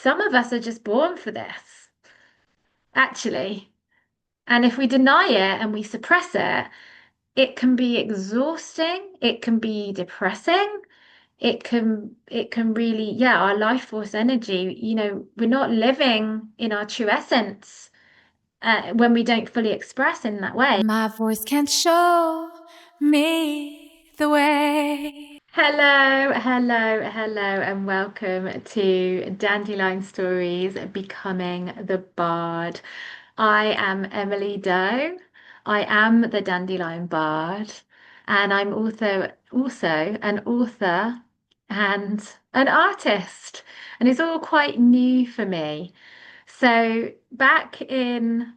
some of us are just born for this, actually. And if we deny it and we suppress it, it can be exhausting, it can be depressing, it can really, yeah, our life force energy, we're not living in our true essence when we don't fully express in that way. My voice can show me the way. Hello, hello, hello, and welcome to Dandelion Stories Becoming the Bard. I am Emily Doe. I am the Dandelion Bard, and I'm also an author and an artist, and it's all quite new for me. So back in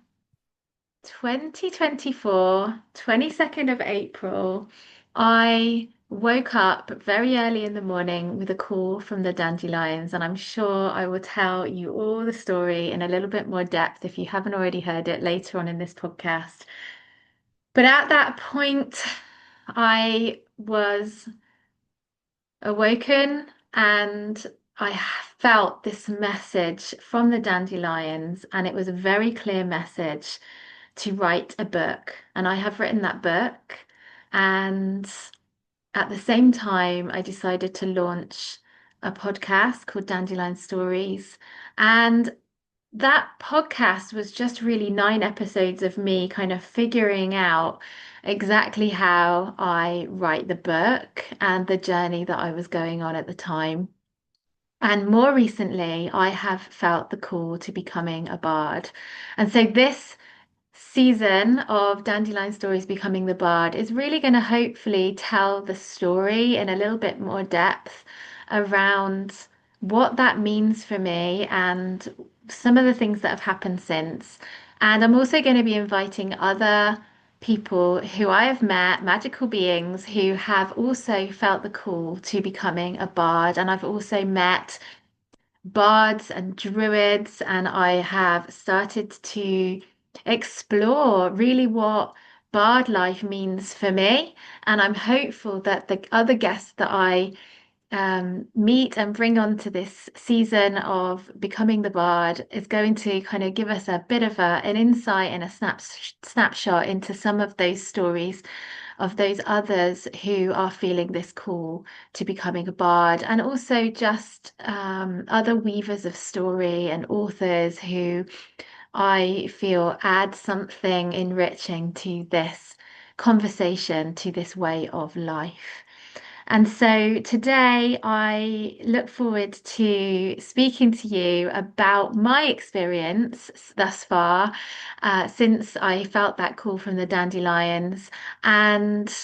2024, 22nd of April, I woke up very early in the morning with a call from the Dandelions, and I'm sure I will tell you all the story in a little bit more depth if you haven't already heard it later on in this podcast. But at that point, I was awoken and I felt this message from the Dandelions, and it was a very clear message to write a book. And I have written that book. And at the same time, I decided to launch a podcast called Dandelion Stories. And that podcast was just really 9 episodes of me kind of figuring out exactly how I write the book and the journey that I was going on at the time. And more recently, I have felt the call to becoming a bard. And so this season of Dandelion Stories Becoming the Bard is really going to hopefully tell the story in a little bit more depth around what that means for me and some of the things that have happened since. And I'm also going to be inviting other people who I have met, magical beings who have also felt the call to becoming a bard. And I've also met bards and druids, and I have started to explore really what bard life means for me. And I'm hopeful that the other guests that I meet and bring onto this season of Becoming the Bard is going to kind of give us a bit of an insight and a snapshot into some of those stories of those others who are feeling this call to becoming a bard, and also just other weavers of story and authors who I feel add something enriching to this conversation, to this way of life. And so today I look forward to speaking to you about my experience thus far, since I felt that call from the Dandelions. And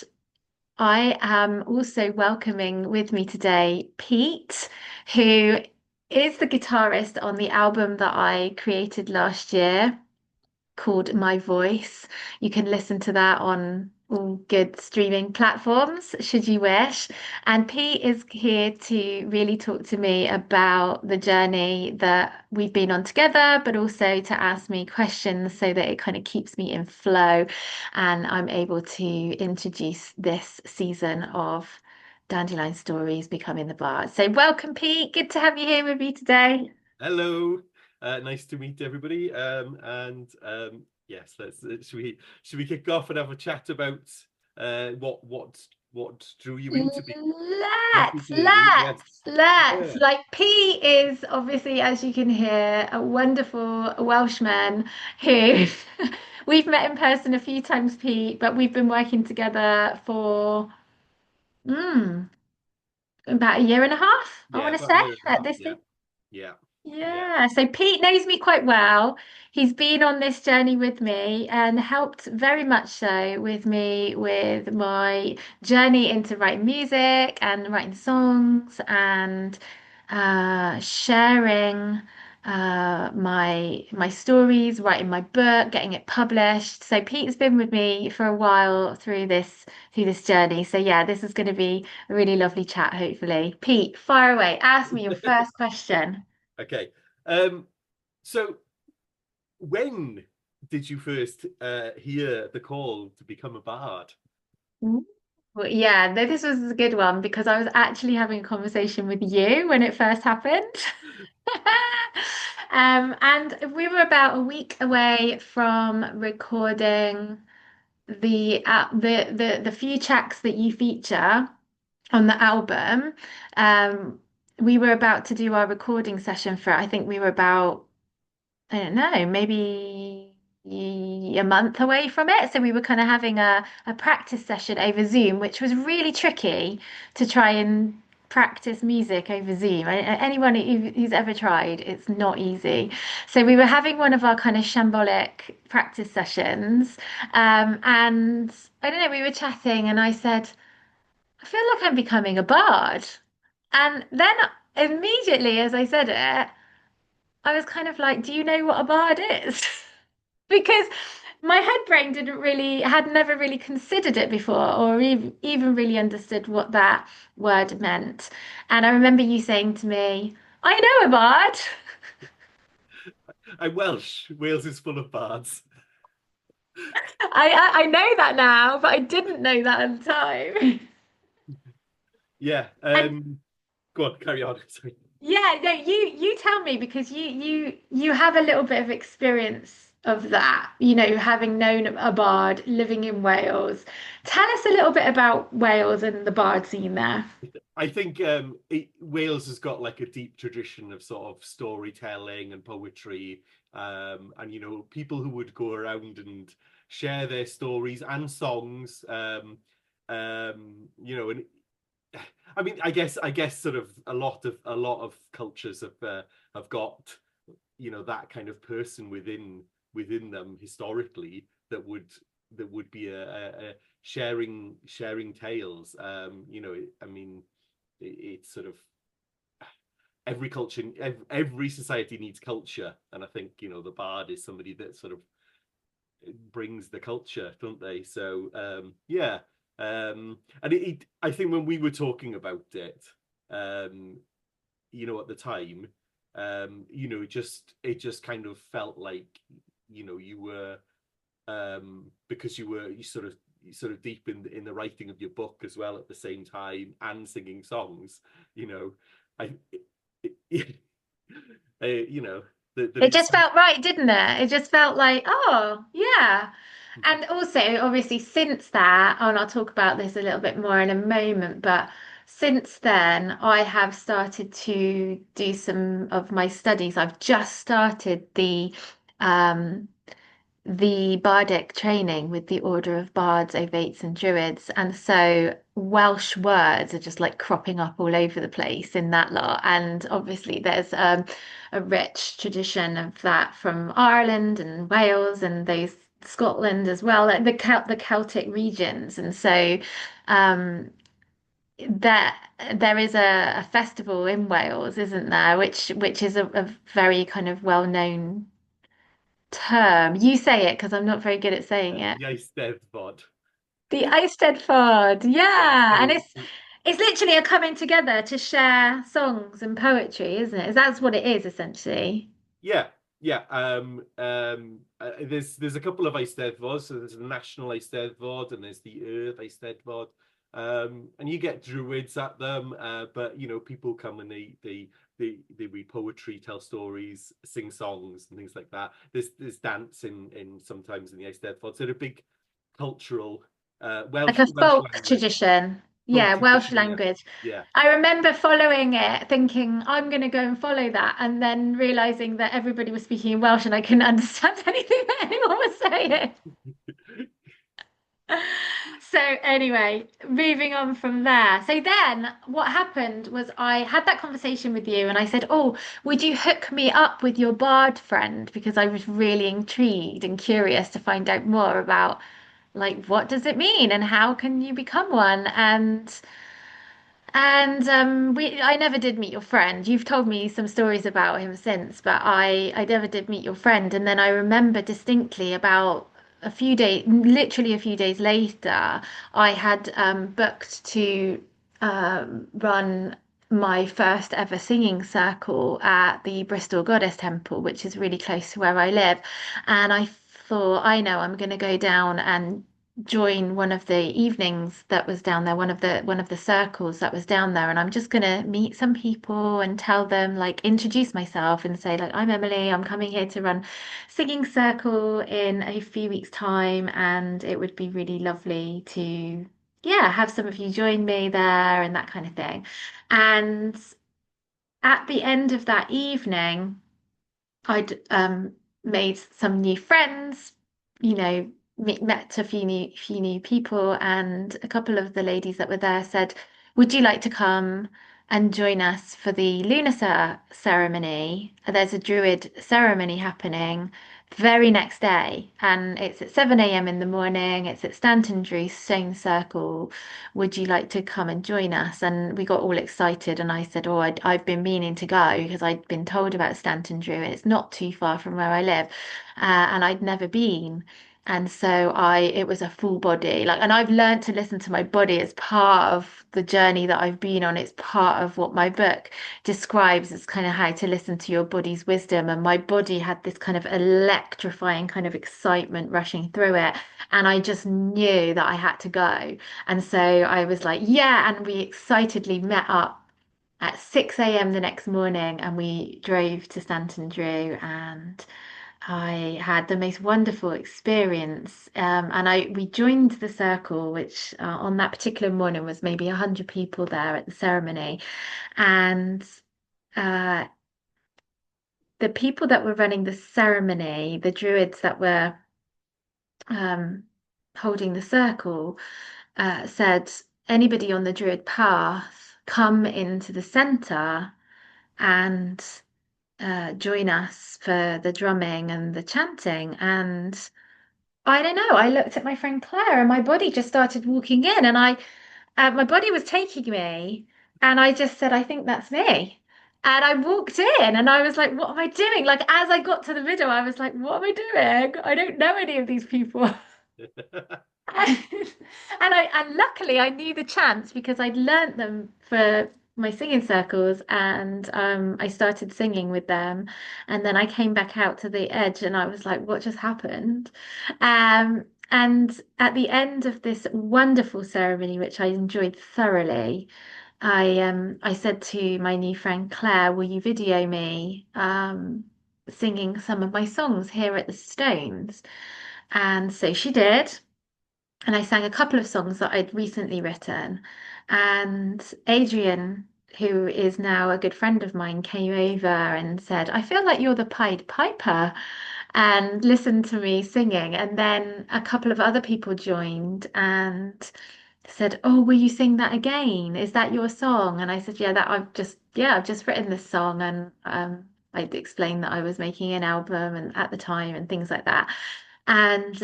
I am also welcoming with me today Pete, who is the guitarist on the album that I created last year called My Voice. You can listen to that on all good streaming platforms, should you wish. And Pete is here to really talk to me about the journey that we've been on together, but also to ask me questions so that it kind of keeps me in flow and I'm able to introduce this season of Dandelion Stories Becoming the Bard. So welcome, Pete. Good to have you here with me today. Hello, nice to meet everybody. Yes, should we kick off and have a chat about what drew you into being happy Let's, journey? Yes, let's, let's. yeah, Like, Pete is obviously, as you can hear, a wonderful Welshman who we've met in person a few times, Pete, but we've been working together for mm, about a year and a half, I yeah, want to about a say, year and a at half. this Yeah, thing. yeah, yeah. Yeah, so Pete knows me quite well. He's been on this journey with me and helped very much so with me with my journey into writing music and writing songs and sharing my stories, writing my book, getting it published. So Pete's been with me for a while through this journey. So yeah, this is going to be a really lovely chat, hopefully. Pete, fire away. Ask me your first question. Okay. So when did you first hear the call to become a bard? Mm. Well, yeah, no, this was a good one because I was actually having a conversation with you when it first happened. And we were about a week away from recording the few tracks that you feature on the album. We were about to do our recording session for it. I think we were about, I don't know, maybe a month away from it. So we were kind of having a practice session over Zoom, which was really tricky to try and practice music over Zoom. Anyone who's ever tried, it's not easy. So we were having one of our kind of shambolic practice sessions. And I don't know, we were chatting, and I said, I feel like I'm becoming a bard. And then immediately as I said it, I was kind of like, do you know what a bard is? Because my head brain had never really considered it before or even really understood what that word meant. And I remember you saying to me, I know a bard. I'm Welsh. Wales is full of bards. I know that now, but I didn't know that at the time. Yeah. And Go on, carry on. Sorry. yeah, no, you tell me because you have a little bit of experience of that, having known a bard living in Wales. Tell us a little bit about Wales and the bard scene there. I think Wales has got like a deep tradition of sort of storytelling and poetry, and people who would go around and share their stories and songs. And I mean, I guess, sort of a lot of cultures have got that kind of person within them historically that would be a sharing tales. I mean, it's sort of every culture, every society needs culture, and I think the bard is somebody that sort of brings the culture, don't they? So yeah, and I think when we were talking about it, um, at the time, it just kind of felt like you were because you sort of deep in the writing of your book as well at the same time and singing songs. you know I that It it's just felt right, didn't it? It just felt like, oh, yeah. And also, obviously, since that, and I'll talk about this a little bit more in a moment, but since then, I have started to do some of my studies. I've just started um, the bardic training with the Order of Bards, Ovates, and Druids. And so Welsh words are just like cropping up all over the place in that lot. And obviously, there's a rich tradition of that from Ireland and Wales and those Scotland as well, like the Celtic regions. And so um, there there is a festival in Wales, isn't there, which is a very kind of well-known term. You say it because I'm not very good at saying it. the Eisteddfod. The Eisteddfod, Yeah. yeah, and So it's literally a coming together to share songs and poetry, isn't it? That's what it is essentially. yeah, yeah. There's a couple of Eisteddfods. So there's the National Eisteddfod and there's the Earth Eisteddfod. And you get druids at them, but people come and they read poetry, tell stories, sing songs, and things like that. There's dance in sometimes in the Eisteddfod. So they're a big cultural Like Welsh a Welsh folk language, tradition. folk Yeah, Welsh tradition. Yeah, language. yeah. I remember following it, thinking I'm going to go and follow that, and then realizing that everybody was speaking in Welsh and I couldn't understand anything that anyone was saying. So anyway, moving on from there. So then what happened was I had that conversation with you and I said, "Oh, would you hook me up with your bard friend?" Because I was really intrigued and curious to find out more about like what does it mean and how can you become one? And we I never did meet your friend. You've told me some stories about him since, but I never did meet your friend. And then I remember distinctly about a few days, literally a few days later, I had booked to run my first ever singing circle at the Bristol Goddess Temple, which is really close to where I live. And I thought, I know I'm going to go down and join one of the evenings that was down there, one of the circles that was down there, and I'm just gonna meet some people and tell them, like, introduce myself and say, like, I'm Emily, I'm coming here to run singing circle in a few weeks' time, and it would be really lovely to, yeah, have some of you join me there and that kind of thing. And at the end of that evening, I'd made some new friends, met a few new people, and a couple of the ladies that were there said, "Would you like to come and join us for the lunar ceremony? There's a Druid ceremony happening very next day, and it's at 7 a.m. in the morning. It's at Stanton Drew Stone Circle. Would you like to come and join us?" And we got all excited, and I said, "Oh, I've been meaning to go because I'd been told about Stanton Drew, and it's not too far from where I live, and I'd never been." And so it was a full body, like, and I've learned to listen to my body as part of the journey that I've been on. It's part of what my book describes as kind of how to listen to your body's wisdom. And my body had this kind of electrifying kind of excitement rushing through it. And I just knew that I had to go. And so I was like, yeah. And we excitedly met up at 6 a.m. the next morning and we drove to Stanton Drew, and I had the most wonderful experience. And we joined the circle, which on that particular morning was maybe 100 people there at the ceremony. And uh, the people that were running the ceremony, the druids that were um, holding the circle, said, anybody on the druid path, come into the center and join us for the drumming and the chanting. And I don't know, I looked at my friend Claire and my body just started walking in, and my body was taking me, and I just said, I think that's me. And I walked in and I was like, what am I doing? Like, as I got to the middle, I was like, what am I doing? I don't know any of these people. And and luckily I knew the chants because I'd learnt them for my singing circles, and I started singing with them, and then I came back out to the edge and I was like, what just happened? And at the end of this wonderful ceremony, which I enjoyed thoroughly, I said to my new friend Claire, will you video me singing some of my songs here at the Stones? And so she did, and I sang a couple of songs that I'd recently written. And Adrian, who is now a good friend of mine, came over and said, I feel like you're the Pied Piper, and listened to me singing. And then a couple of other people joined and said, oh, will you sing that again? Is that your song? And I said, yeah, I've just written this song. And I'd explained that I was making an album and at the time and things like that. And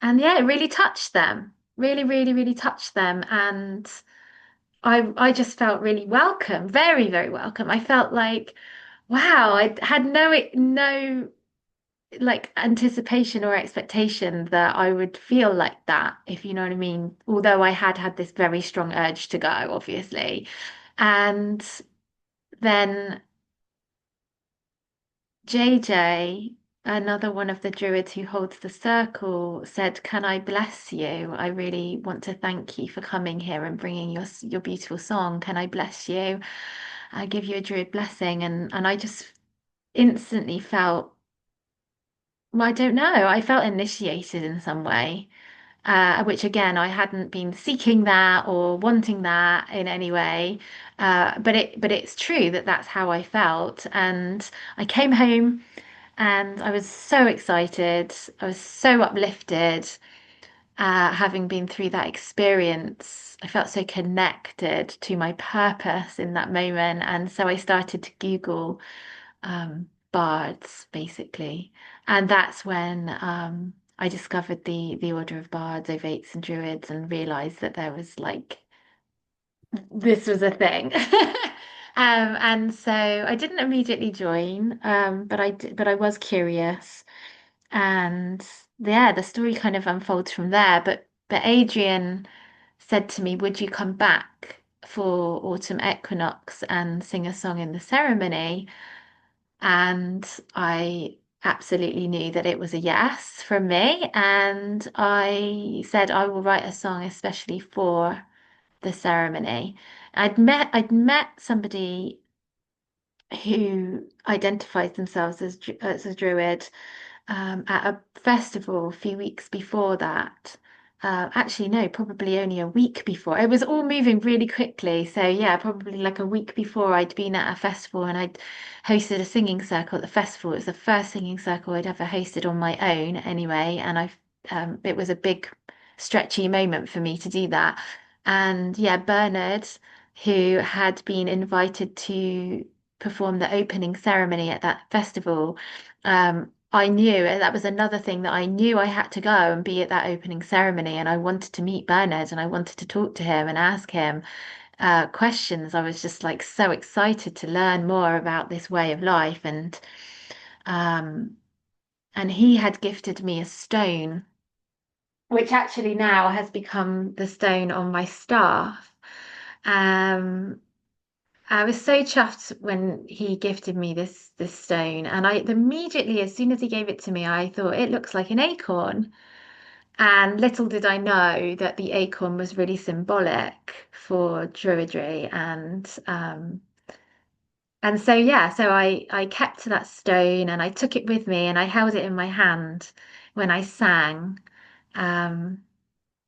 yeah, it really touched them. Really, really, really touched them. And I just felt really welcome, very, very welcome. I felt like, wow, I had no like anticipation or expectation that I would feel like that, if you know what I mean. Although I had had this very strong urge to go, obviously. And then JJ, another one of the druids who holds the circle, said, "Can I bless you? I really want to thank you for coming here and bringing your beautiful song. Can I bless you? I give you a druid blessing." And I just instantly felt, well, I don't know, I felt initiated in some way. Which again, I hadn't been seeking that or wanting that in any way. But it's true that that's how I felt. And I came home and I was so excited. I was so uplifted, having been through that experience. I felt so connected to my purpose in that moment. And so I started to Google bards, basically. And that's when I discovered the Order of Bards, Ovates, and Druids, and realized that there was like this was a thing. And so I didn't immediately join, but I was curious, and yeah, the story kind of unfolds from there. But Adrian said to me, "Would you come back for autumn equinox and sing a song in the ceremony?" And I absolutely knew that it was a yes from me. And I said, I will write a song especially for the ceremony. I'd met somebody who identifies themselves as a druid at a festival a few weeks before that. Actually, no, probably only a week before. It was all moving really quickly. So, yeah, probably like a week before I'd been at a festival and I'd hosted a singing circle at the festival. It was the first singing circle I'd ever hosted on my own, anyway. And it was a big, stretchy moment for me to do that. And yeah, Bernard, who had been invited to perform the opening ceremony at that festival, I knew that was another thing that I knew I had to go and be at that opening ceremony. And I wanted to meet Bernard and I wanted to talk to him and ask him questions. I was just like so excited to learn more about this way of life. Um, and he had gifted me a stone, which actually now has become the stone on my staff. Um, I was so chuffed when he gifted me this stone, and I immediately, as soon as he gave it to me, I thought it looks like an acorn. And little did I know that the acorn was really symbolic for Druidry, and so yeah, so I kept that stone and I took it with me and I held it in my hand when I sang. Um,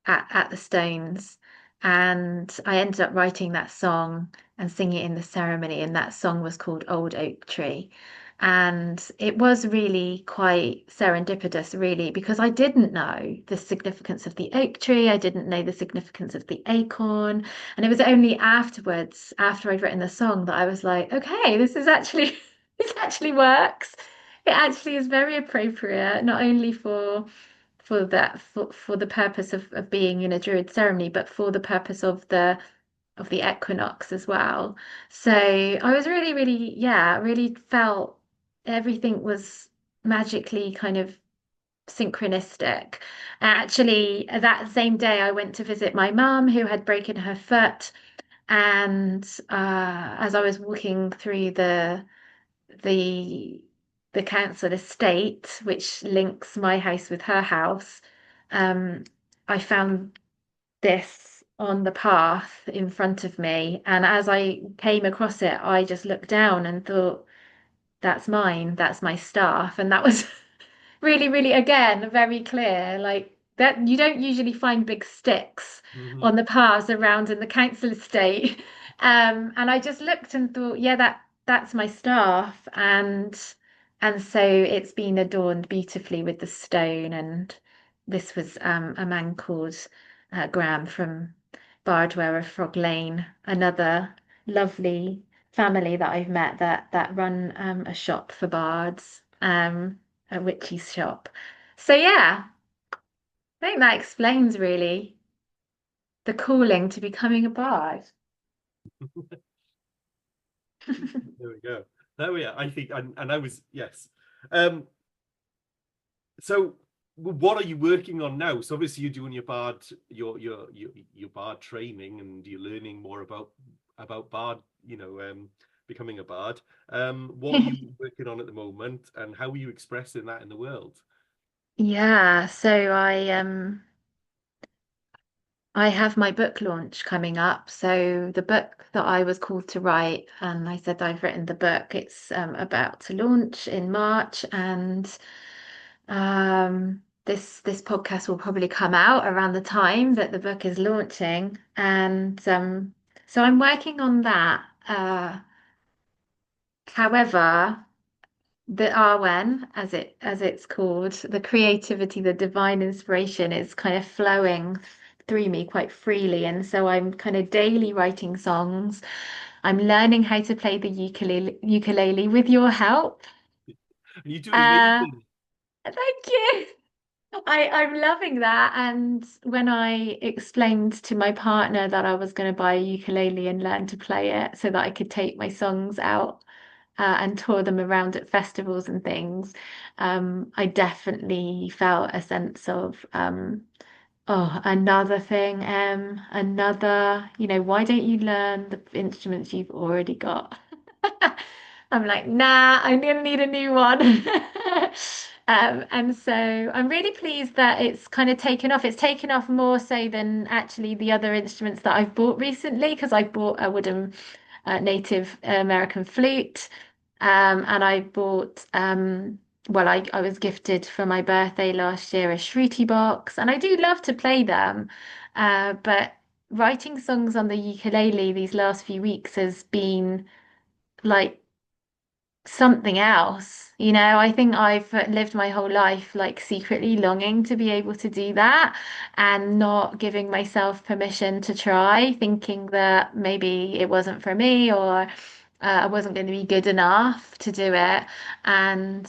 at the Stones. And I ended up writing that song and singing it in the ceremony. And that song was called Old Oak Tree. And it was really quite serendipitous, really, because I didn't know the significance of the oak tree. I didn't know the significance of the acorn. And it was only afterwards, after I'd written the song, that I was like, okay, this is actually, this actually works. It actually is very appropriate, not only for the purpose of being in a druid ceremony, but for the purpose of the equinox as well. So I was really, really, yeah, really felt everything was magically kind of synchronistic. Actually, that same day, I went to visit my mum who had broken her foot, and as I was walking through the the council estate, which links my house with her house, um, I found this on the path in front of me. And as I came across it, I just looked down and thought, that's mine, that's my staff. And that was really, really, again, very clear. Like that, you don't usually find big sticks Mhm. on the paths around in the council estate. And I just looked and thought, yeah, that's my staff, and so it's been adorned beautifully with the stone. And this was a man called Graham from Bardwell of Frog Lane, another lovely family that I've met that run a shop for bards. A witchy's shop. So yeah, I think that explains really the calling to becoming a bard. There we go. There we are. I think, and I was, yes. Um, so what are you working on now? So obviously you're doing your bard training and you're learning more about bard, becoming a bard. What are you working on at the moment, and how are you expressing that in the world? Yeah, so I have my book launch coming up. So the book that I was called to write, and I said I've written the book. It's about to launch in March, and this podcast will probably come out around the time that the book is launching. And so I'm working on that. However, the Arwen, as it's called, the creativity, the divine inspiration is kind of flowing through me quite freely. And so I'm kind of daily writing songs. I'm learning how to play the ukulele with your help. And you're doing Uh, amazing. Thank you. I'm loving that. And when I explained to my partner that I was going to buy a ukulele and learn to play it so that I could take my songs out and tour them around at festivals and things, I definitely felt a sense of, oh, another thing, another, why don't you learn the instruments you've already got? I'm like, nah, I'm gonna need a new one. And so I'm really pleased that it's kind of taken off. It's taken off more so than actually the other instruments that I've bought recently, because I bought a wooden Native American flute, and I bought well, I was gifted for my birthday last year a Shruti box, and I do love to play them, but writing songs on the ukulele these last few weeks has been like something else. You know, I think I've lived my whole life like secretly longing to be able to do that and not giving myself permission to try, thinking that maybe it wasn't for me or I wasn't going to be good enough to do it. And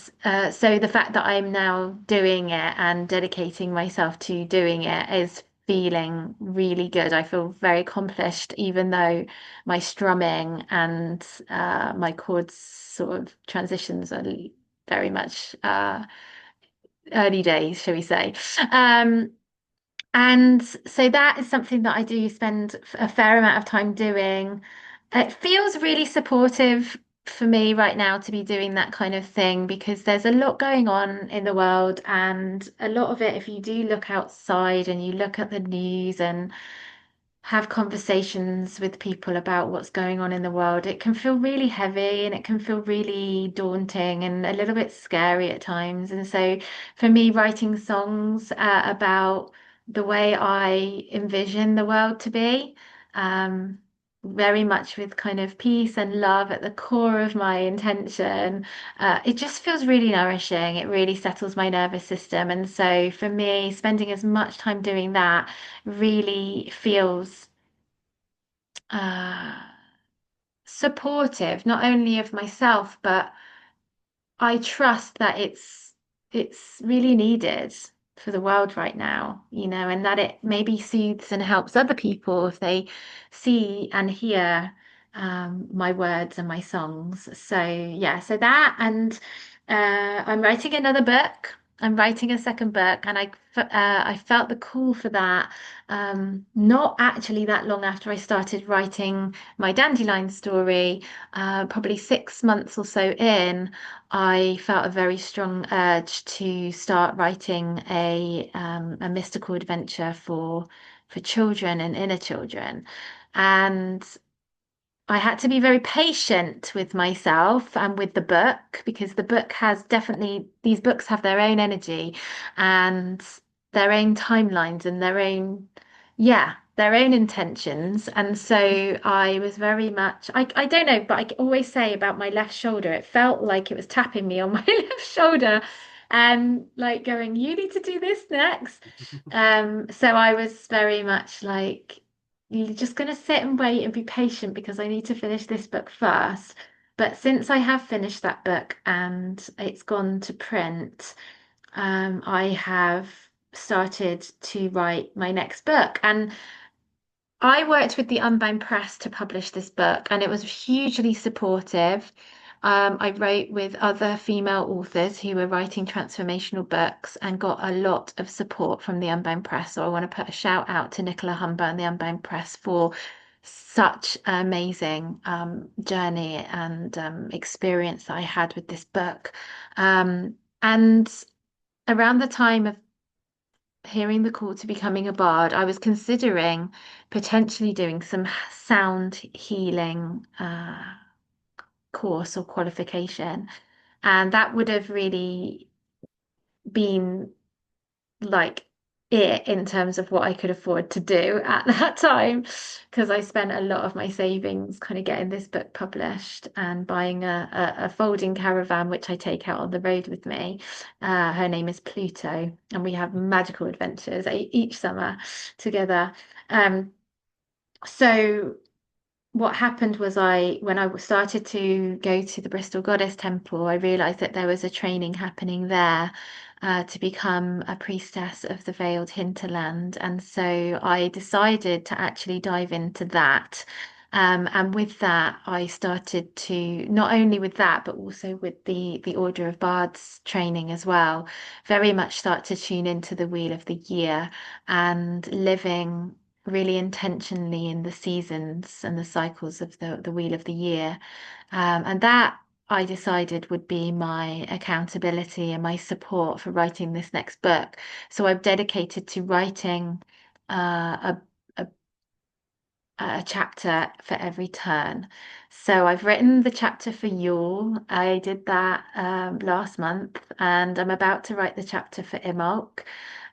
so the fact that I'm now doing it and dedicating myself to doing it is feeling really good. I feel very accomplished, even though my strumming and my chords sort of transitions are very much early days, shall we say. Um, and so that is something that I do spend a fair amount of time doing. It feels really supportive for me right now to be doing that kind of thing because there's a lot going on in the world, and a lot of it, if you do look outside and you look at the news and have conversations with people about what's going on in the world, it can feel really heavy and it can feel really daunting and a little bit scary at times. And so for me, writing songs about the way I envision the world to be, um, very much with kind of peace and love at the core of my intention, it just feels really nourishing. It really settles my nervous system. And so for me, spending as much time doing that really feels uh, supportive, not only of myself, but I trust that it's really needed for the world right now, you know, and that it maybe soothes and helps other people if they see and hear my words and my songs. So yeah, so that and I'm writing another book. I'm writing a second book, and I felt the call for that not actually that long after I started writing my Dandelion story, probably 6 months or so in. I felt a very strong urge to start writing a mystical adventure for children and inner children. And I had to be very patient with myself and with the book because the book has definitely, these books have their own energy and their own timelines and their own, yeah, their own intentions. And so I was very much, I don't know, but I always say about my left shoulder, it felt like it was tapping me on my left shoulder and like going, you need to do this next. So I was very much like, you're just going to sit and wait and be patient because I need to finish this book first. But since I have finished that book and it's gone to print, I have started to write my next book. And I worked with the Unbound Press to publish this book, and it was hugely supportive. I wrote with other female authors who were writing transformational books and got a lot of support from the Unbound Press. So I want to put a shout out to Nicola Humber and the Unbound Press for such an amazing journey and experience that I had with this book. And around the time of hearing the call to becoming a bard, I was considering potentially doing some sound healing course or qualification. And that would have really been like it in terms of what I could afford to do at that time, because I spent a lot of my savings kind of getting this book published and buying a folding caravan, which I take out on the road with me. Her name is Pluto, and we have magical adventures each summer together. Um, so what happened was when I started to go to the Bristol Goddess Temple, I realized that there was a training happening there to become a priestess of the Veiled Hinterland. And so I decided to actually dive into that. And with that, I started to not only with that, but also with the Order of Bards training as well, very much start to tune into the Wheel of the Year and living really intentionally in the seasons and the cycles of the Wheel of the Year. And that I decided would be my accountability and my support for writing this next book. So I've dedicated to writing a a chapter for every turn. So I've written the chapter for Yule. I did that last month, and I'm about to write the chapter for Imbolc.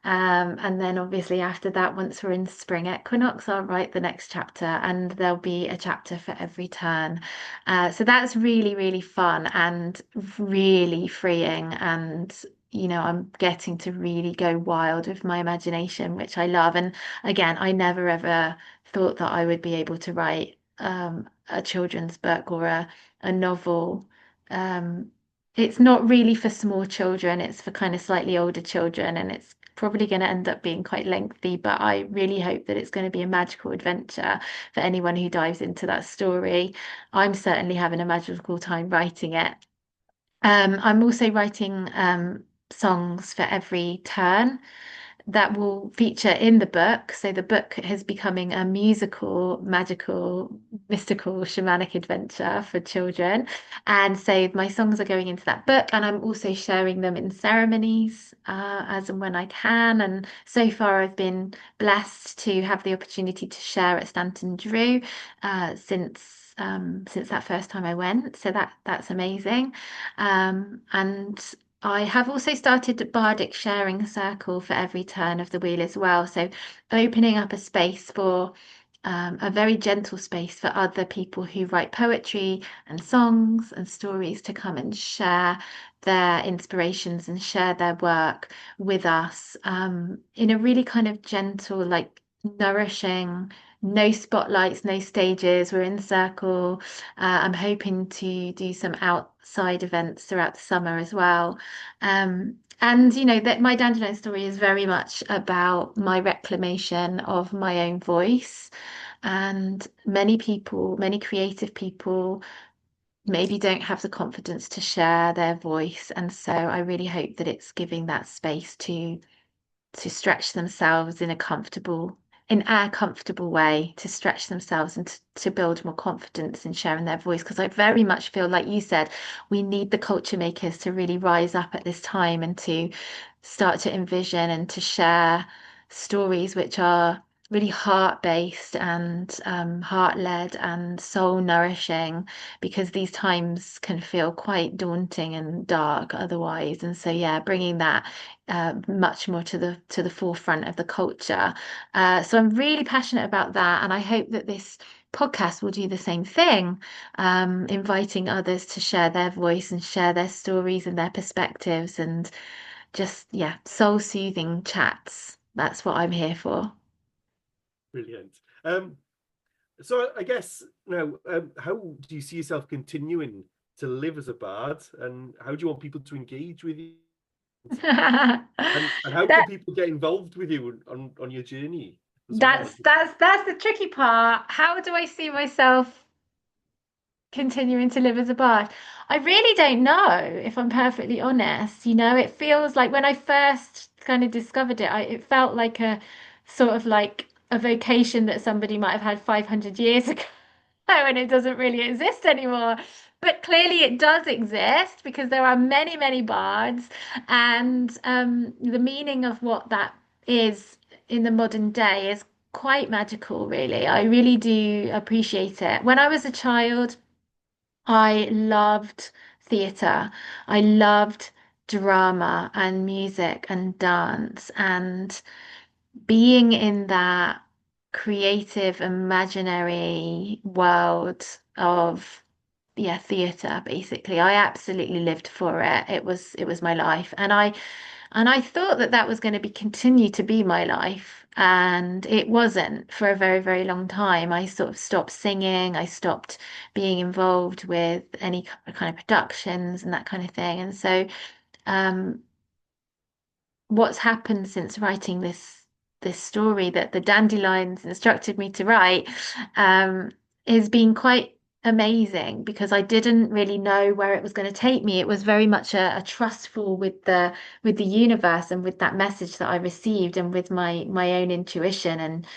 And then obviously after that, once we're in spring equinox, I'll write the next chapter, and there'll be a chapter for every turn. So that's really, really fun and really freeing. And I'm getting to really go wild with my imagination, which I love. And again, I never ever thought that I would be able to write a children's book or a novel. Um, it's not really for small children, it's for kind of slightly older children, and it's probably going to end up being quite lengthy, but I really hope that it's going to be a magical adventure for anyone who dives into that story. I'm certainly having a magical time writing it. I'm also writing songs for every turn that will feature in the book. So the book is becoming a musical, magical, mystical, shamanic adventure for children. And so my songs are going into that book, and I'm also sharing them in ceremonies as and when I can. And so far, I've been blessed to have the opportunity to share at Stanton Drew since that first time I went. So that's amazing. And I have also started a bardic sharing circle for every turn of the wheel as well. So opening up a space for a very gentle space for other people who write poetry and songs and stories to come and share their inspirations and share their work with us in a really kind of gentle, like nourishing, no spotlights, no stages. We're in circle. I'm hoping to do some outside events throughout the summer as well. And that my Dandelion story is very much about my reclamation of my own voice. And many people, many creative people, maybe don't have the confidence to share their voice. And so I really hope that it's giving that space to stretch themselves in a comfortable way, to stretch themselves and to build more confidence in sharing their voice. Because I very much feel, like you said, we need the culture makers to really rise up at this time and to start to envision and to share stories which are really heart-based and heart-led and soul-nourishing, because these times can feel quite daunting and dark otherwise. And so, yeah, bringing that much more to the forefront of the culture. So I'm really passionate about that, and I hope that this podcast will do the same thing, inviting others to share their voice and share their stories and their perspectives, and just, yeah, soul-soothing chats. That's what I'm here for. Brilliant. So I guess now, how do you see yourself continuing to live as a bard, and how do you want people to engage with you? And how can That people get involved with you on your journey as well? that's the tricky part. How do I see myself continuing to live as a bard? I really don't know, if I'm perfectly honest. It feels like when I first kind of discovered it, it felt like a sort of like a vocation that somebody might have had 500 years ago, and it doesn't really exist anymore. But clearly it does exist, because there are many, many bards, and the meaning of what that is in the modern day is quite magical, really. I really do appreciate it. When I was a child, I loved theatre. I loved drama and music and dance, and being in that creative, imaginary world of, yeah, theatre, basically. I absolutely lived for it. It was my life. And I thought that that was going to be continue to be my life. And it wasn't for a very, very long time. I sort of stopped singing. I stopped being involved with any kind of productions and that kind of thing. And so, um, what's happened since writing this story that the Dandelions instructed me to write um, has been quite amazing, because I didn't really know where it was going to take me. It was very much a trustful with the universe and with that message that I received, and with my own intuition, and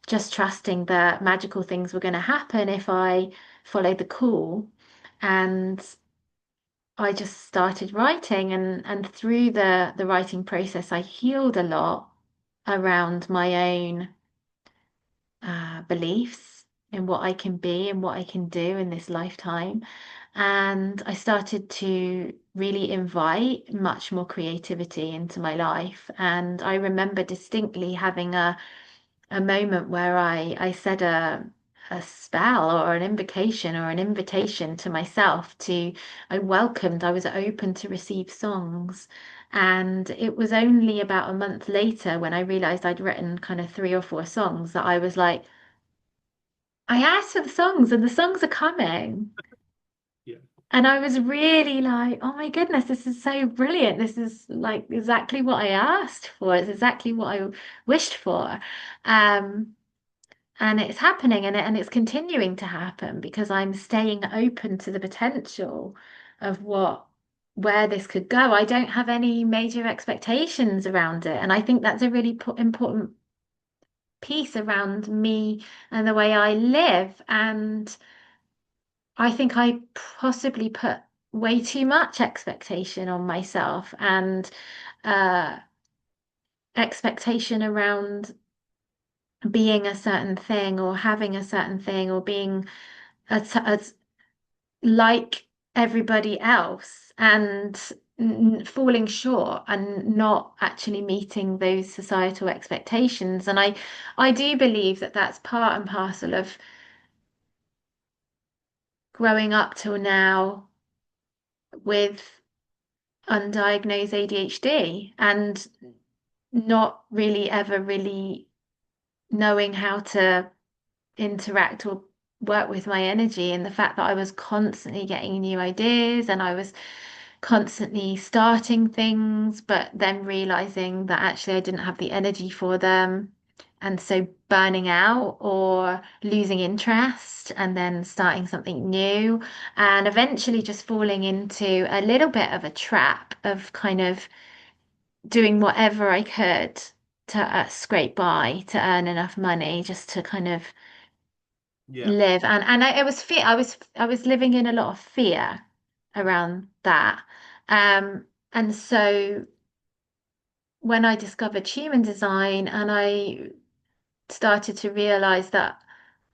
just trusting that magical things were going to happen if I followed the call. And I just started writing, and through the writing process I healed a lot around my own beliefs in what I can be and what I can do in this lifetime. And I started to really invite much more creativity into my life. And I remember distinctly having a moment where I said a spell or an invocation or an invitation to myself to, I was open to receive songs. And it was only about a month later when I realized I'd written kind of 3 or 4 songs that I was like, I asked for the songs and the songs are coming. Yeah. And I was really like, oh my goodness, this is so brilliant. This is like exactly what I asked for. It's exactly what I wished for. Um, and it's happening and it's continuing to happen because I'm staying open to the potential of where this could go. I don't have any major expectations around it. And I think that's a really important piece around me and the way I live. And I think I possibly put way too much expectation on myself and uh, expectation around being a certain thing or having a certain thing or being as like everybody else and falling short and not actually meeting those societal expectations. And I do believe that that's part and parcel of growing up till now with undiagnosed ADHD and not really ever really knowing how to interact or work with my energy, and the fact that I was constantly getting new ideas and I was constantly starting things, but then realizing that actually I didn't have the energy for them. And so burning out or losing interest and then starting something new and eventually just falling into a little bit of a trap of kind of doing whatever I could to scrape by to earn enough money just to kind of Yeah. live. It was fear. I was living in a lot of fear around that. And so when I discovered human design and I started to realize that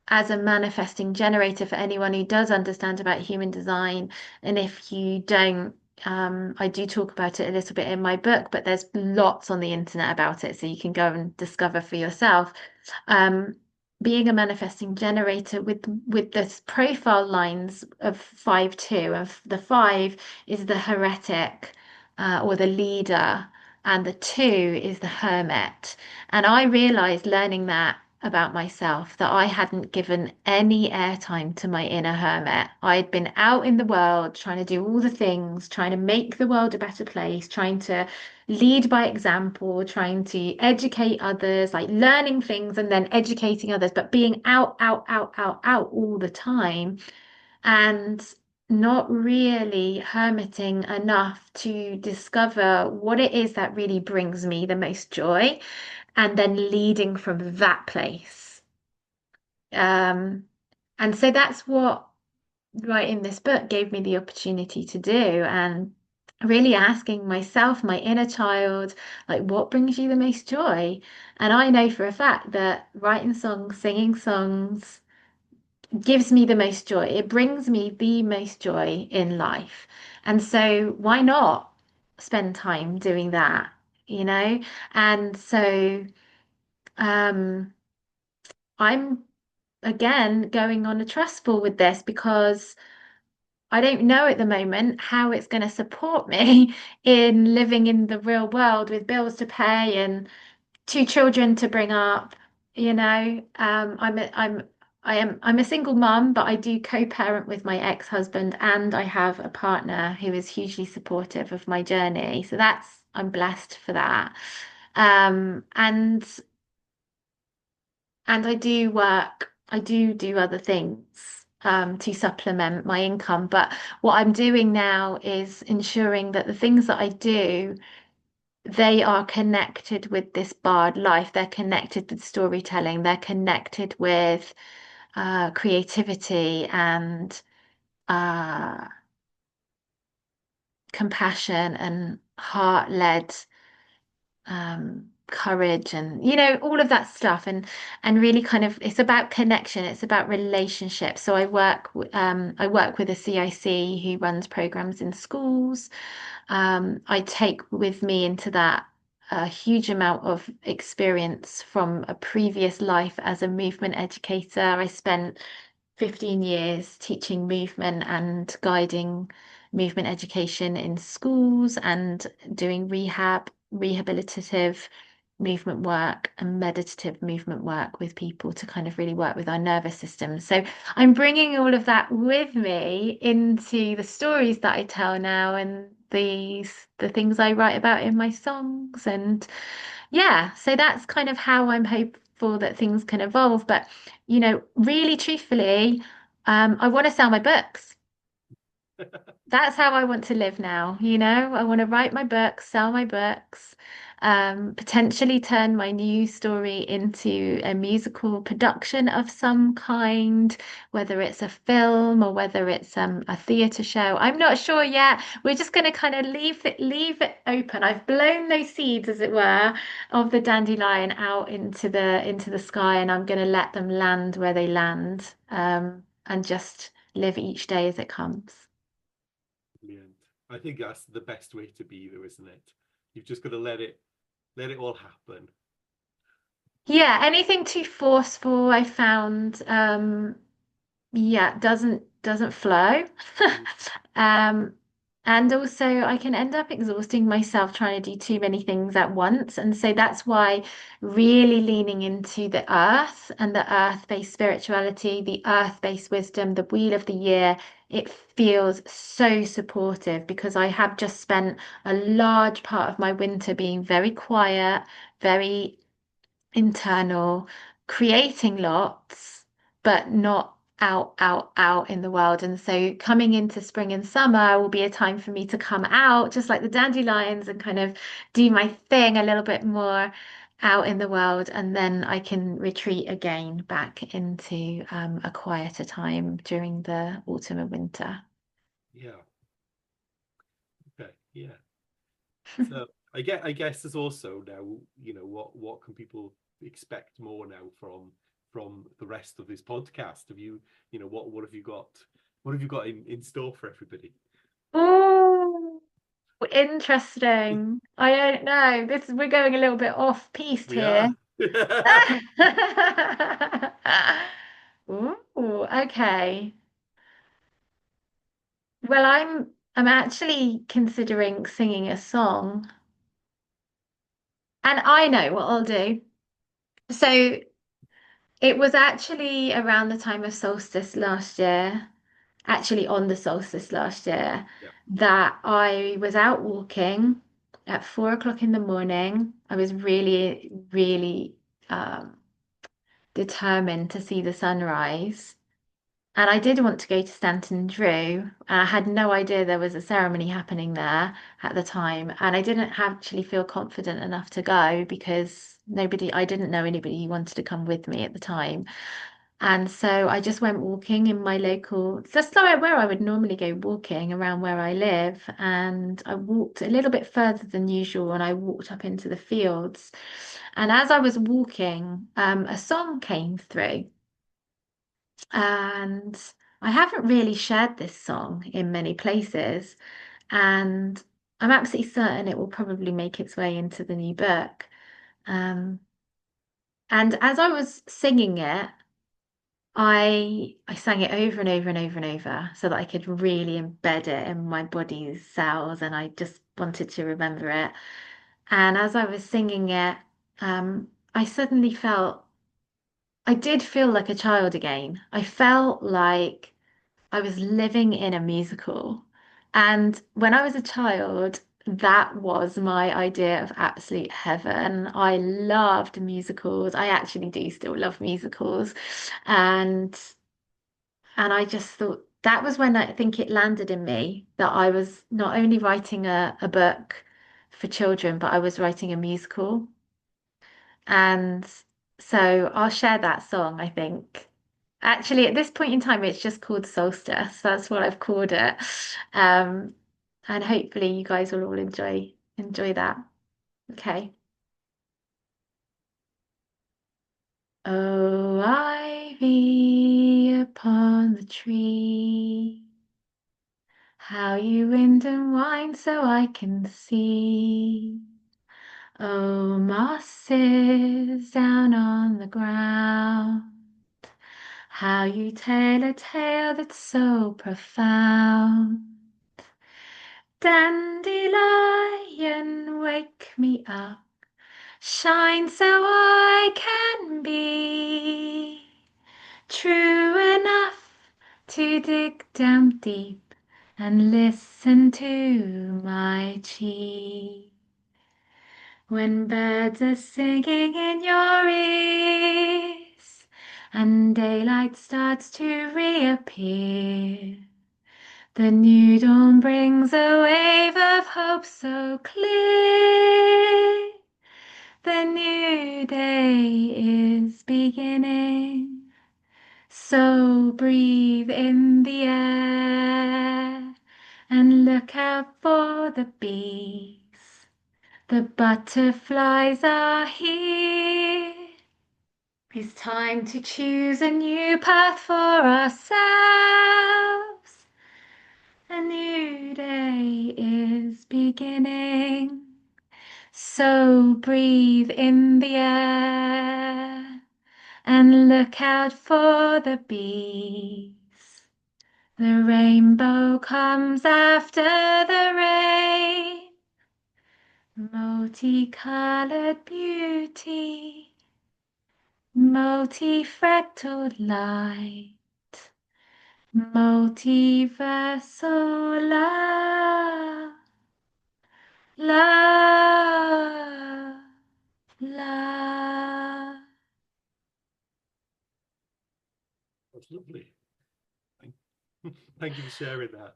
as a manifesting generator, for anyone who does understand about human design, and if you don't, I do talk about it a little bit in my book, but there's lots on the internet about it, so you can go and discover for yourself. Um, Being a manifesting generator with this profile lines of 5-2, of the 5 is the heretic or the leader, and the 2 is the hermit. And I realized learning that about myself that I hadn't given any airtime to my inner hermit. I'd been out in the world trying to do all the things, trying to make the world a better place, trying to lead by example, trying to educate others, like learning things and then educating others, but being out, out, out, out, out all the time and not really hermiting enough to discover what it is that really brings me the most joy and then leading from that place. Um, and so that's what writing this book gave me the opportunity to do. And really asking myself, my inner child, like, what brings you the most joy? And I know for a fact that writing songs, singing songs gives me the most joy. It brings me the most joy in life. And so why not spend time doing that, you know? And so, um, I'm again going on a trust fall with this because I don't know at the moment how it's going to support me in living in the real world with bills to pay and 2 children to bring up. You know, I'm a single mum, but I do co-parent with my ex-husband, and I have a partner who is hugely supportive of my journey. So I'm blessed for that. And I do other things to supplement my income. But what I'm doing now is ensuring that the things that I do, they are connected with this barred life. They're connected with storytelling. They're connected with creativity and uh, compassion and heart-led courage and all of that stuff and really kind of it's about connection, it's about relationships. So I work with a CIC who runs programs in schools. I take with me into that a huge amount of experience from a previous life as a movement educator. I spent 15 years teaching movement and guiding movement education in schools and doing rehabilitative movement work and meditative movement work with people to kind of really work with our nervous system. So I'm bringing all of that with me into the stories that I tell now and the things I write about in my songs. And yeah, so that's kind of how I'm hopeful that things can evolve. But really truthfully, I want to sell my books. That's how I want to live now, I want to write my books, sell my books, potentially turn my new story into a musical production of some kind, whether it's a film or whether it's a theatre show. I'm not sure yet. We're just going to kind of leave it open. I've blown those seeds, as it were, of the dandelion out into the sky, and I'm going to let them land where they land, and just live each day as it comes. Brilliant. I think that's the best way to be, though, isn't it? You've just got to let it all happen. Yeah, anything too forceful, I found, yeah, doesn't flow. Mm. Um, and also I can end up exhausting myself trying to do too many things at once. And so that's why really leaning into the earth and the earth-based spirituality, the earth-based wisdom, the wheel of the year, it feels so supportive because I have just spent a large part of my winter being very quiet, very internal, creating lots, but not out in the world. And so coming into spring and summer will be a time for me to come out, just like the dandelions, and kind of do my thing a little bit more out in the world. And then I can retreat again back into a quieter time during the autumn and winter. Yeah. Okay. Yeah. So I guess there's also now, what can people expect more now from the rest of this podcast? Have you, what have you got in store for everybody? Oh, interesting. I don't know. We're going a little bit off piste We here. are. Ooh, okay. Well, I'm actually considering singing a song, and I know what I'll do. So it was actually around the time of solstice last year, actually on the solstice last year, Yeah. that I was out walking at 4 o'clock in the morning. I was really, really determined to see the sunrise. And I did want to go to Stanton Drew. I had no idea there was a ceremony happening there at the time. And I didn't actually feel confident enough to go because I didn't know anybody who wanted to come with me at the time. And so I just went walking in my local, just like where I would normally go walking around where I live. And I walked a little bit further than usual and I walked up into the fields. And as I was walking, a song came through. And I haven't really shared this song in many places. And I'm absolutely certain it will probably make its way into the new book. Um, and as I was singing it, I sang it over and over and over and over so that I could really embed it in my body's cells, and I just wanted to remember it. And as I was singing it, I suddenly I did feel like a child again. I felt like I was living in a musical. And when I was a child, that was my idea of absolute heaven. I loved musicals. I actually do still love musicals. And and I just thought that was when I think it landed in me that I was not only writing a book for children, but I was writing a musical. And so I'll share that song, I think. Actually, at this point in time, it's just called Solstice. That's what I've called it. Um, and hopefully you guys will all enjoy that. Okay. Oh, ivy upon the tree, how you wind and wind so I can see. Oh, mosses down on the ground, how you tell a tale that's so profound. Dandelion, wake me up, shine so I can be true enough to dig down deep and listen to my chi. When birds are singing in your ears and daylight starts to reappear, the new dawn brings a wave of hope so clear. The new day is beginning. So breathe in the air and look out for the bees. The butterflies are here. It's time to choose a new path for ourselves. A new day is beginning. So breathe in the air and look out for the bees. The rainbow comes after the rain, multicolored beauty, multifractal light, multiversal love, love, love. That's lovely. Thank, thank you for sharing that.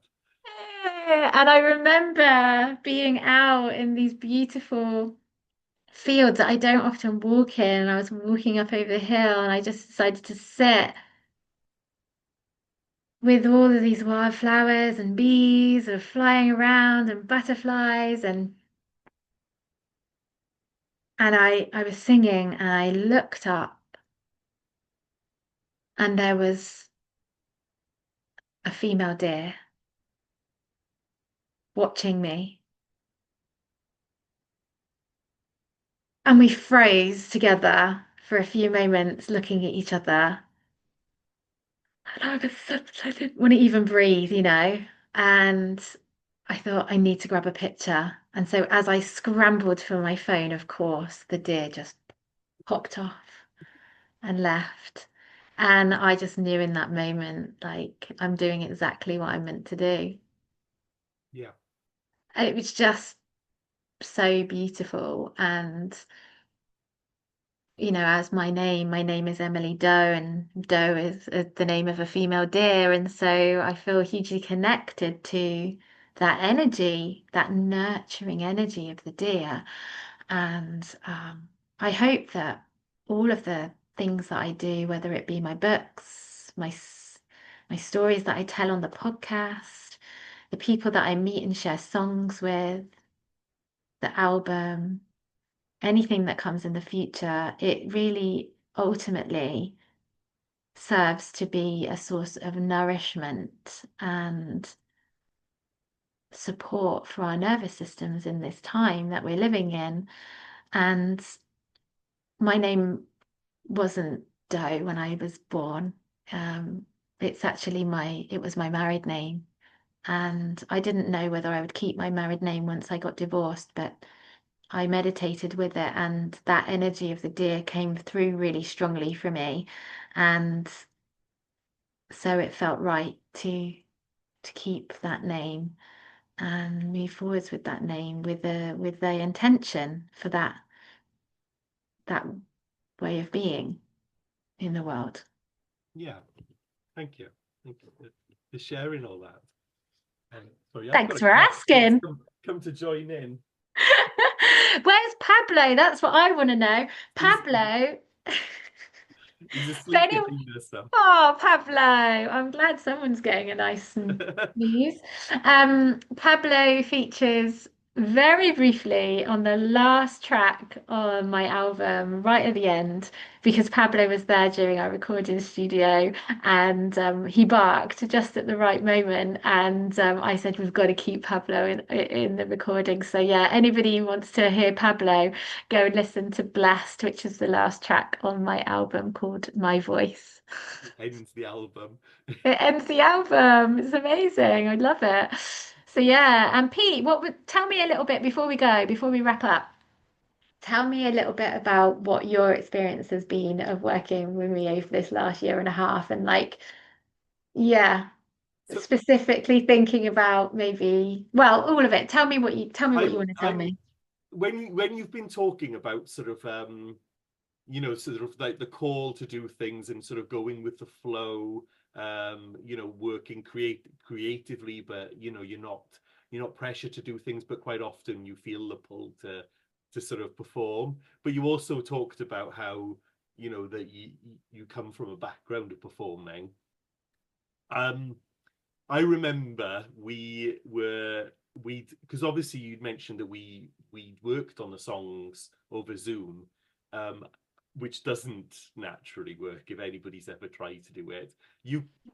And I remember being out in these beautiful fields that I don't often walk in. I was walking up over the hill and I just decided to sit with all of these wildflowers and bees are flying around and butterflies and I was singing and I looked up and there was a female deer watching me. And we froze together for a few moments looking at each other. And I didn't want to even breathe, you know. And I thought I need to grab a picture. And so as I scrambled for my phone, of course, the deer just popped off and left. And I just knew in that moment, like, I'm doing exactly what I'm meant to do. Yeah. It was just so beautiful. And, you know, as my name is Emily Doe, and Doe is the name of a female deer. And so I feel hugely connected to that energy, that nurturing energy of the deer. And I hope that all of the things that I do, whether it be my books, my stories that I tell on the podcast, the people that I meet and share songs with, the album, anything that comes in the future, it really ultimately serves to be a source of nourishment and support for our nervous systems in this time that we're living in. And my name wasn't Doe when I was born. Um, it's actually it was my married name. And I didn't know whether I would keep my married name once I got divorced, but I meditated with it, and that energy of the deer came through really strongly for me. And so it felt right to keep that name and move forwards with that name with the intention for that way of being in the world. Yeah. Thank you. Thank you for sharing all that. Sorry, I've got Thanks a for cat that's asking. come to join in. Where's Pablo? That's what I want to know. He's Pablo. He's But asleep anyway, behind us now. oh, Pablo, I'm glad someone's getting a nice snooze. Pablo features very briefly on the last track on my album, right at the end, because Pablo was there during our recording studio and he barked just at the right moment. And I said, we've got to keep Pablo in the recording. So, yeah, anybody who wants to hear Pablo, go and listen to Blessed, which is the last track on my album called My Voice. Ends the album. It ends the album. It's amazing. I love it. So yeah, and Pete, tell me a little bit before we go, before we wrap up. Tell me a little bit about what your experience has been of working with me over this last year and a half, and like, yeah, So specifically thinking about maybe, well, all of it. Tell me what you want to tell I'm me. when you've been talking about sort of sort of like the call to do things and sort of going with the flow, working creatively, but you're not pressured to do things, but quite often you feel the pull to sort of perform. But you also talked about how that you come from a background of performing. Um, I remember we because obviously you'd mentioned that we worked on the songs over Zoom, um, which doesn't naturally work if anybody's ever tried to do it.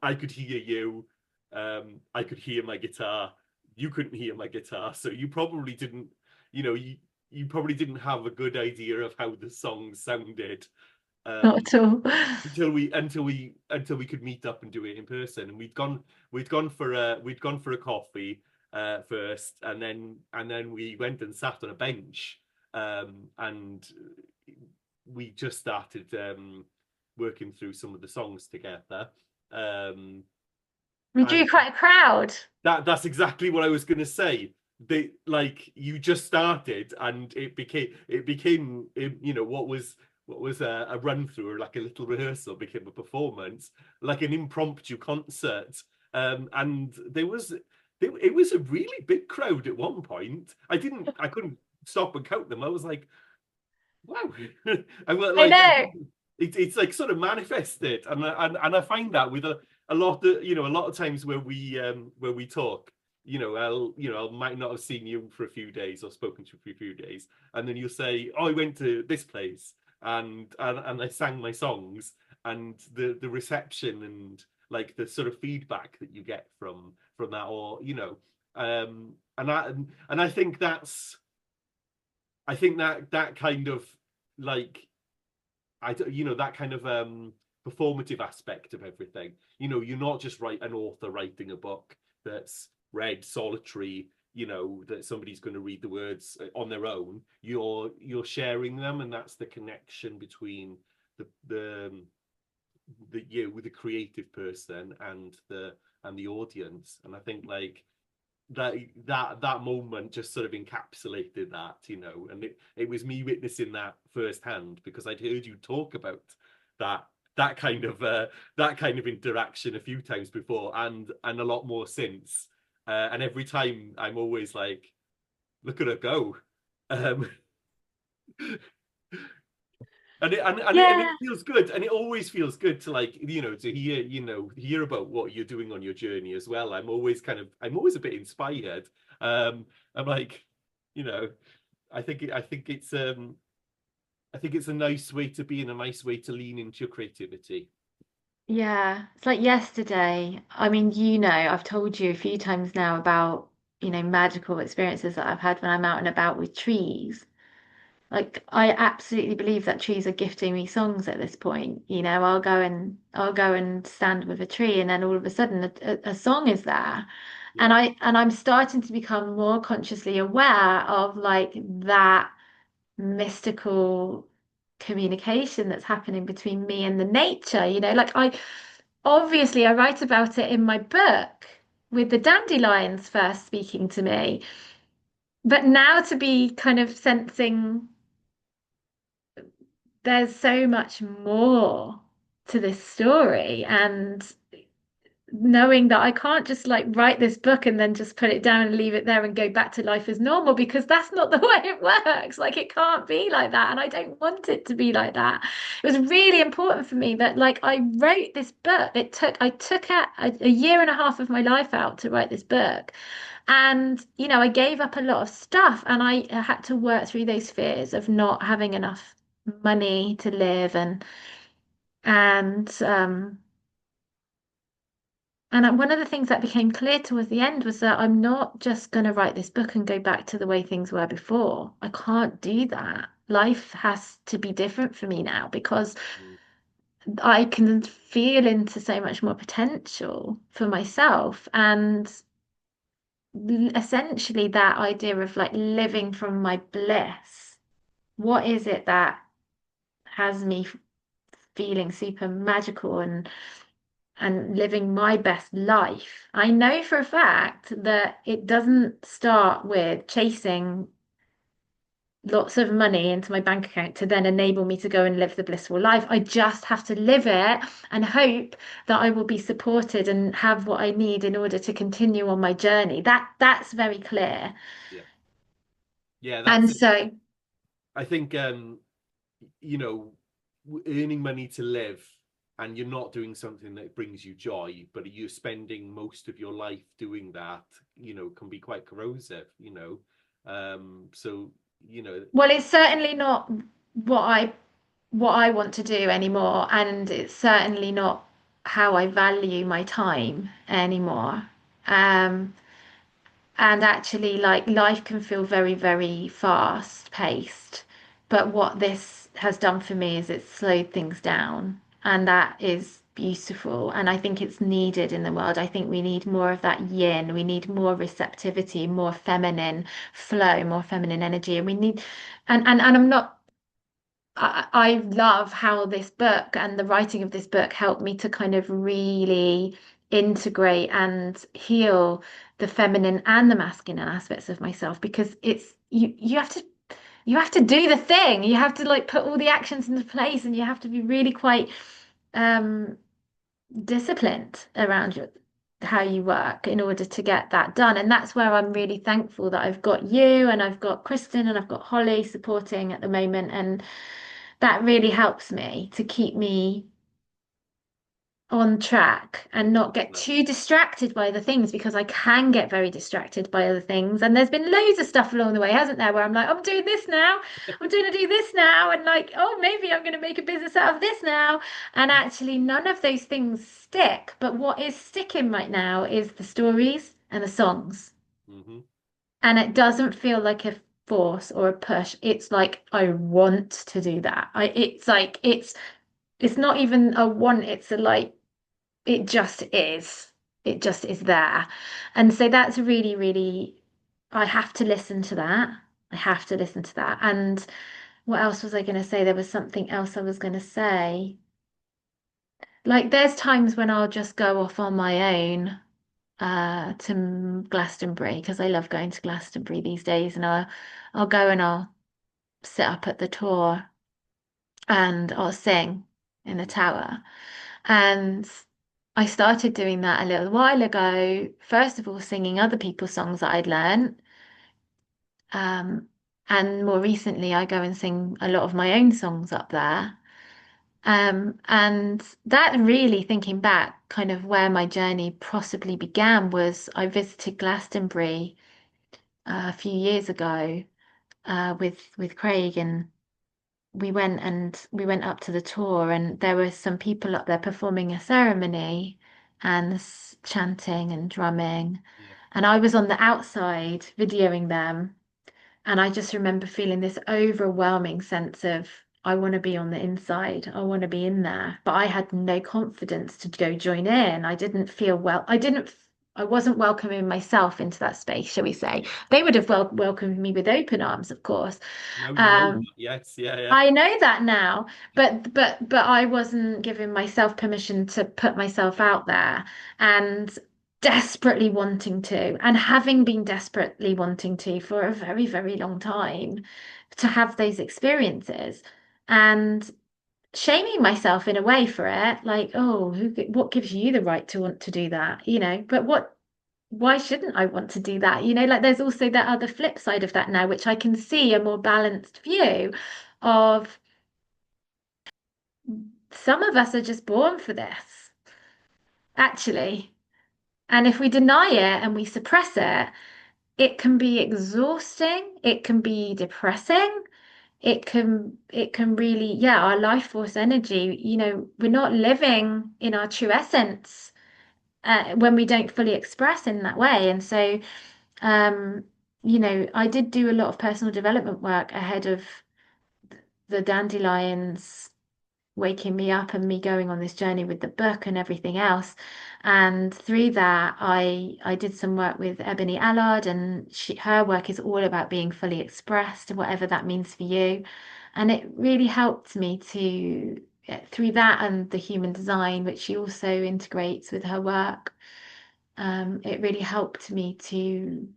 I could hear you, I could hear my guitar. You couldn't hear my guitar, so you probably didn't, you know, you probably didn't have a good idea of how the song sounded. Not Um, at all. until we could meet up and do it in person. And we'd gone for a coffee first, and then we went and sat on a bench, and we just started working through some of the songs together. um We drew and quite a crowd. that's exactly what I was going to say. They like you just started, and what was a run through or like a little rehearsal became a performance, like an impromptu concert. And it was a really big crowd at one point. I couldn't stop and count them. I was like, wow. I went I like know. it's like sort of manifested, and I find that with a lot of a lot of times where we talk, I might not have seen you for a few days or spoken to you for a few days, and then you'll say, oh, I went to this place and I sang my songs, and the reception and like the sort of feedback that you get from that, or and I think that that kind of like that kind of performative aspect of everything. You're not just an author writing a book that's read solitary, that somebody's going to read the words on their own. You're sharing them, and that's the connection between the the you with the creative person and the audience. And I think like that moment just sort of encapsulated that, and it was me witnessing that firsthand, because I'd heard you talk about that that kind of interaction a few times before, and a lot more since. And every time I'm always like, look at her go. um and it Yeah. feels good, and it always feels good to like to hear about what you're doing on your journey as well. I'm always a bit inspired. I'm like, you know I think it's a nice way to be, and a nice way to lean into your creativity. Yeah, it's like yesterday. I mean, I've told you a few times now about, magical experiences that I've had when I'm out and about with trees. Like, I absolutely believe that trees are gifting me songs at this point. I'll go and stand with a tree, and then all of a sudden a song is there. And Yeah, I'm starting to become more consciously aware of like that mystical communication that's happening between me and the nature. Like I write about it in my book with the dandelions first speaking to me, but now to be kind of sensing there's so much more to this story, and knowing that I can't just like write this book and then just put it down and leave it there and go back to life as normal, because that's not the way it works. Like it can't be like that. And I don't want it to be like that. It was really important for me that like I wrote this book. I took a year and a half of my life out to write this book. And, I gave up a lot of stuff and I had to work through those fears of not having enough money to live and one of the things that became clear towards the end was that I'm not just going to write this book and go back to the way things were before. I can't do that. Life has to be different for me now because Mm. I can feel into so much more potential for myself. And essentially, that idea of like living from my bliss. What is it that has me feeling super magical and living my best life? I know for a fact that it doesn't start with chasing lots of money into my bank account to then enable me to go and live the blissful life. I just have to live it and hope that I will be supported and have what I need in order to continue on my journey. That's very clear. Yeah, yeah, that's And it. so, I think you know, earning money to live and you're not doing something that brings you joy, but you're spending most of your life doing that, can be quite corrosive, So, you know, well, it's certainly not what I want to do anymore, and it's certainly not how I value my time anymore. Um, and actually, like life can feel very, very fast paced. But what this has done for me is it's slowed things down, and that is beautiful. And I think it's needed in the world. I think we need more of that yin. We need more receptivity, more feminine flow, more feminine energy. And we need, and I'm not I love how this book and the writing of this book helped me to kind of really integrate and heal the feminine and the masculine aspects of myself, because it's you have to do the thing. You have to like put all the actions into place, and you have to be really quite um disciplined around how you work in order to get that done. And that's where I'm really thankful that I've got you and I've got Kristen and I've got Holly supporting at the moment. And that really helps me to keep me on track and not get too lovely. distracted by other things, because I can get very distracted by other things. And there's been loads of stuff along the way, hasn't there, where I'm like, I'm doing this now, I'm going to do this now, and like, oh, maybe I'm going to make a business out of this now. And actually, none of those things stick. But what is sticking right now is the stories and the songs. Hmm. And it doesn't feel like a force or a push. It's like I want to do that. It's like it's not even a want, it's a like it just is. It just is there. And so that's really, really, I have to listen to that. I have to listen to that. And what else was I going to say? There was something else I was going to say. Like there's times when I'll just go off on my own to Glastonbury, because I love going to Glastonbury these days, and I'll go and I'll sit up at the tour and I'll sing in the tower. And I started doing that a little while ago. First of all, singing other people's songs that I'd learned. Um, and more recently, I go and sing a lot of my own songs up there. And that really, thinking back, kind of where my journey possibly began was I visited Glastonbury a few years ago with Craig, and we went up to the tour, and there were some people up there performing a ceremony and chanting and drumming, Yeah. and I was on the outside videoing them, and I just remember feeling this overwhelming sense of I want to be on the inside. I want to be in there. But I had no confidence to go join in. I didn't feel well. I wasn't welcoming myself into that space, shall we say. They would have welcomed me with open arms, of course. Now you know Um, that. Yes, yeah, yeah. I know that now, but I wasn't giving myself permission to put myself out there, and desperately wanting to, and having been desperately wanting to for a very, very long time, to have those experiences. And shaming myself in a way for it, like, oh, what gives you the right to want to do that, but why shouldn't I want to do that? Like there's also that other flip side of that now, which I can see a more balanced view of some of us are just born for this, actually. And if we deny it and we suppress it, it can be exhausting, it can be depressing, it can really, yeah, our life force energy, we're not living in our true essence when we don't fully express in that way. And so, um, I did do a lot of personal development work ahead of the dandelions waking me up and me going on this journey with the book and everything else. And through that, I did some work with Ebony Allard, and her work is all about being fully expressed, whatever that means for you. And it really helped me to, through that and the human design, which she also integrates with her work, it really helped me to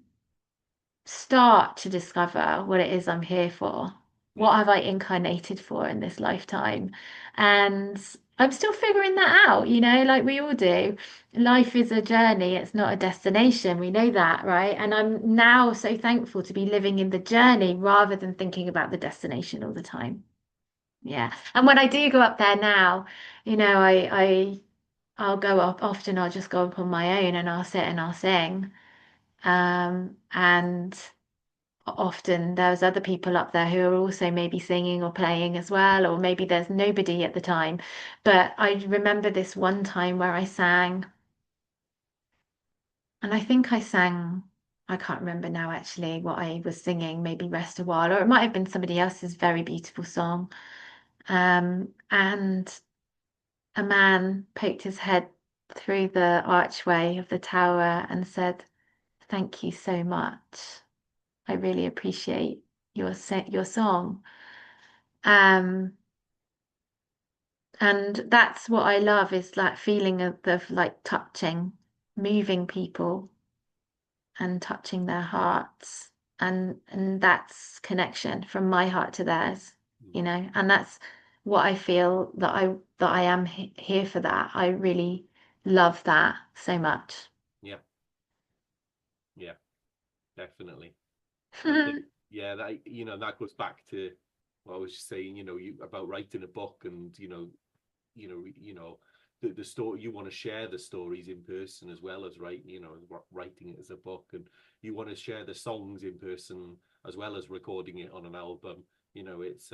start to discover what it is I'm here for. What Yeah, have I incarnated for in this lifetime? And I'm still figuring that out, like we all do. Life is a journey, it's not a destination. We know that, right? And I'm now so thankful to be living in the journey rather than thinking about the destination all the time. Yeah. And when I do go up there now, I'll go up often, I'll just go up on my own and I'll sit and I'll sing. And often there's other people up there who are also maybe singing or playing as well, or maybe there's nobody at the time. But I remember this one time where I sang, and I think I sang, I can't remember now actually what I was singing, maybe Rest a While, or it might have been somebody else's very beautiful song. And a man poked his head through the archway of the tower and said, "Thank you so much. I really appreciate your song." Um, and that's what I love is that feeling of like touching, moving people and touching their hearts. And that's connection from my heart to theirs, mm, and that's what I feel that I am here for that. I really love that so much. yeah, yeah, definitely. I think, yeah, that that goes back to what I was just saying, you about writing a book, and the story, you want to share the stories in person as well as writing it as a book, and you want to share the songs in person as well as recording it on an album. It's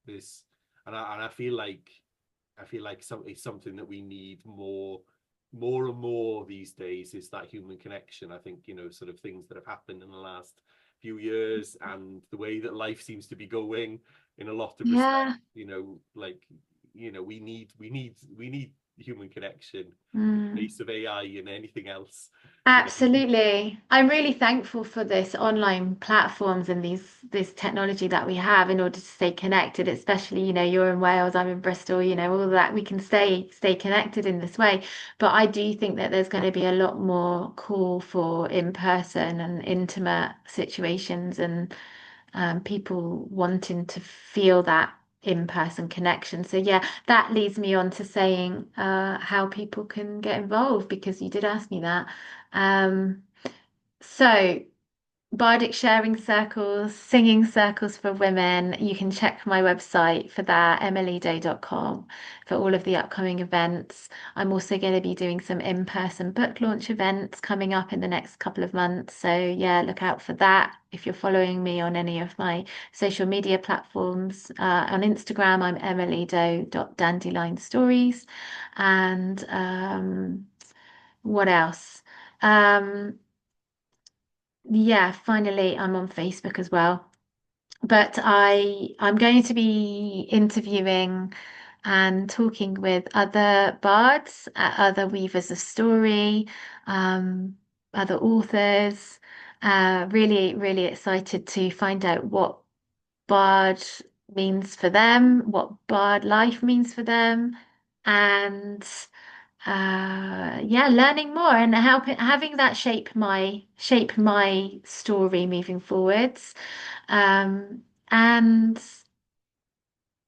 this, and I feel like it's something that we need more and more these days, is that human connection. I think, sort of things that have happened in the last few years and the way that life seems to be going in a lot of respects, Yeah. like, we need human connection in the Mm. face of AI and anything else, you know. Absolutely. I'm really thankful for this online platforms and this technology that we have in order to stay connected, especially, you're in Wales, I'm in Bristol, all of that. We can stay connected in this way. But I do think that there's going to be a lot more call for in-person and intimate situations, and people wanting to feel that in-person connection. So yeah, that leads me on to saying how people can get involved, because you did ask me that. So Bardic sharing circles, singing circles for women. You can check my website for that, emilyday.com, for all of the upcoming events. I'm also going to be doing some in-person book launch events coming up in the next couple of months. So yeah, look out for that. If you're following me on any of my social media platforms, on Instagram, I'm emilydoe.dandelion stories. And what else? Um, yeah, finally, I'm on Facebook as well. But I'm going to be interviewing and talking with other bards, other weavers of story, other authors. Really, really excited to find out what bard means for them, what bard life means for them, and yeah, learning more and having that shape my story moving forwards. And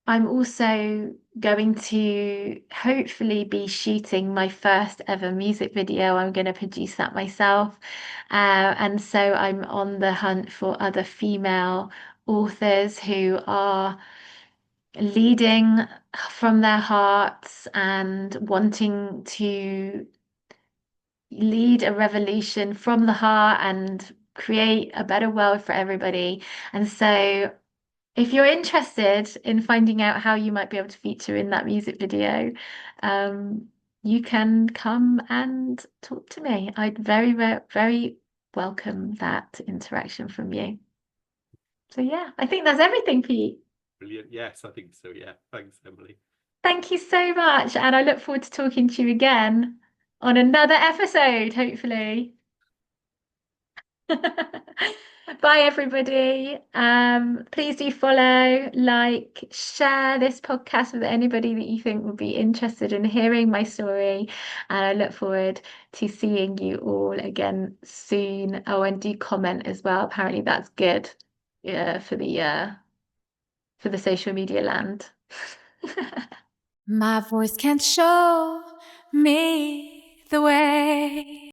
I'm also going to hopefully be shooting my first ever music video. I'm going to produce that myself. And so I'm on the hunt for other female authors who are leading from their hearts and wanting to lead a revolution from the heart and create a better world for everybody. And so if you're interested in finding out how you might be able to feature in that music video, um, you can come and talk to me. I'd very, very, very welcome that interaction from you. So yeah, I think that's everything, Pete. Brilliant. Yes, I think so. Yeah. Thanks, Emily. Thank you so much, and I look forward to talking to you again on another episode, hopefully. Bye, everybody. Please do follow, like, share this podcast with anybody that you think would be interested in hearing my story. And I look forward to seeing you all again soon. Oh, and do comment as well. Apparently, that's good, yeah, for the social media land. My voice can show me the way.